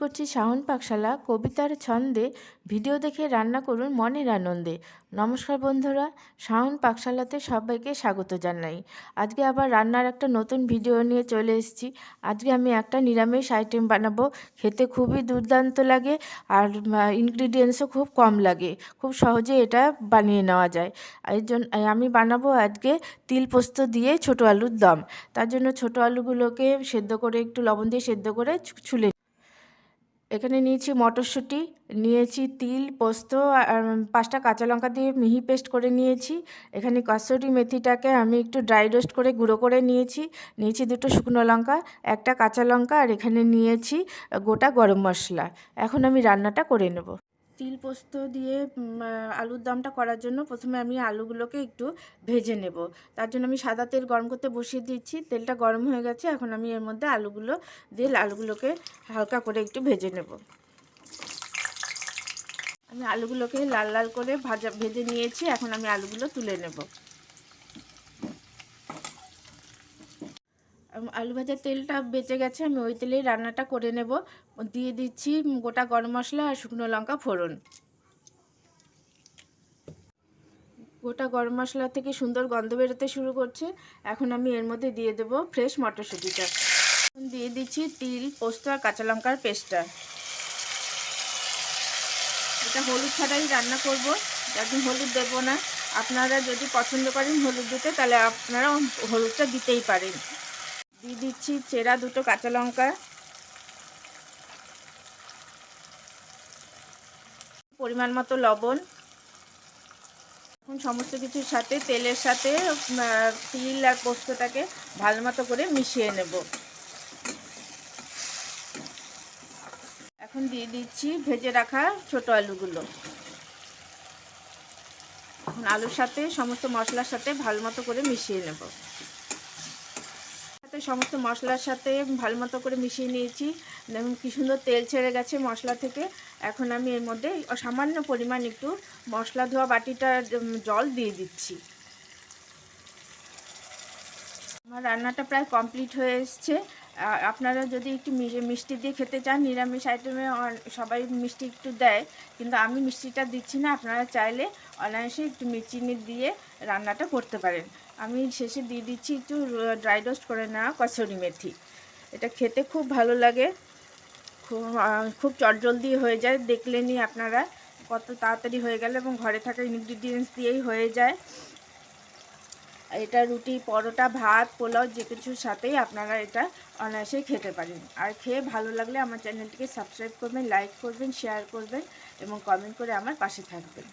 করছি শাওন পাকশালা কবিতার ছন্দে। ভিডিও দেখে রান্না করুন মনের আনন্দে। নমস্কার বন্ধুরা, শাওন পাকশালাতে সবাইকে স্বাগত জানাই। আজকে আবার রান্নার একটা নতুন ভিডিও নিয়ে চলে এসেছি। আজকে আমি একটা নিরামিষ আইটেম বানাবো। খেতে খুবই দুর্দান্ত লাগে আর ইনগ্রিডিয়েন্টসও খুব কম লাগে, খুব সহজে এটা বানিয়ে নেওয়া যায়। এই জন্য আমি বানাবো আজকে তিল পোস্ত দিয়ে ছোটো আলুর দম। তার জন্য ছোটো আলুগুলোকে সেদ্ধ করে একটু লবণ দিয়ে সেদ্ধ করে ছুলে এখানে নিয়েছি মটরশুঁটি, নিয়েছি তিল, পোস্ত আর 5টা কাঁচা লঙ্কা দিয়ে মিহি পেস্ট করে নিয়েছি। এখানে কসুরি মেথিটাকে আমি একটু ড্রাই রোস্ট করে গুঁড়ো করে নিয়েছি। 2 শুকনো লঙ্কা, 1টা কাঁচা লঙ্কা আর এখানে নিয়েছি গোটা গরম মশলা। এখন আমি রান্নাটা করে নেব। তিল পোস্ত দিয়ে আলুর দমটা করার জন্য প্রথমে আমি আলুগুলোকে একটু ভেজে নেব। তার জন্য আমি সাদা তেল গরম করতে বসিয়ে দিচ্ছি। তেলটা গরম হয়ে গেছে, এখন আমি এর মধ্যে আলুগুলো দিয়ে আলুগুলোকে হালকা করে একটু ভেজে নেব। আমি আলুগুলোকে লাল লাল করে ভেজে নিয়েছি। এখন আমি আলুগুলো তুলে নেব। আলু ভাজার তেলটা বেঁচে গেছে, আমি ওই তেলেই রান্নাটা করে নেব। দিয়ে দিচ্ছি গোটা গরম মশলা আর শুকনো লঙ্কা ফোড়ন। গোটা গরম মশলা থেকে সুন্দর গন্ধ বেরোতে শুরু করছে। এখন আমি এর মধ্যে দিয়ে দেবো ফ্রেশ মটরশুঁটিটা। দিয়ে দিচ্ছি তিল, পোস্ত আর কাঁচা লঙ্কার পেস্টটা। এটা হলুদ ছাড়াই রান্না করব, একদম হলুদ দেবো না। আপনারা যদি পছন্দ করেন হলুদ দিতে, তাহলে আপনারা হলুদটা দিতেই পারেন। দিয়ে দিচ্ছি চেরা 2 কাঁচা লঙ্কা, পরিমাণ মতো লবণ। এখন সমস্ত কিছুর সাথে তেলের সাথে তিল আর পোস্তটাকে ভালো মতো করে মিশিয়ে নেব। এখন দিয়ে দিচ্ছি ভেজে রাখা ছোট আলুগুলো। এখন আলুর সাথে সমস্ত মশলার সাথে ভালো মতো করে মিশিয়ে নেব। সমস্ত মশলার সাথে ভালো মতো করে মিশিয়ে নিয়েছি। দেখুন কি সুন্দর তেল ছেড়ে গেছে মশলা থেকে। এখন আমি এর মধ্যে সামান্য পরিমাণ একটু মশলা ধোয়া বাটিটা জল দিয়ে দিচ্ছি। আমার রান্নাটা প্রায় কমপ্লিট হয়ে এসছে। আপনারা যদি একটু মিষ্টি দিয়ে খেতে চান, নিরামিষ আইটেমে সবাই মিষ্টি একটু দেয়, কিন্তু আমি মিষ্টিটা দিচ্ছি না। আপনারা চাইলে অনায়াসে একটু চিনি দিয়ে রান্নাটা করতে পারেন। আমি শেষে দিয়ে দিচ্ছি একটু ড্রাই রোস্ট করে নেওয়া কসুরি মেথি। এটা খেতে খুব ভালো লাগে, খুব চটজলদি হয়ে যায়। দেখলেনই আপনারা কত তাড়াতাড়ি হয়ে গেল এবং ঘরে থাকা ইনগ্রিডিয়েন্টস দিয়েই হয়ে যায়। এটা রুটি, পরোটা, ভাত, পোলাও যে কিছুর সাথেই আপনারা এটা অনায়াসেই খেতে পারেন। আর খেয়ে ভালো লাগলে আমার চ্যানেলটিকে সাবস্ক্রাইব করবেন, লাইক করবেন, শেয়ার করবেন এবং কমেন্ট করে আমার পাশে থাকবেন।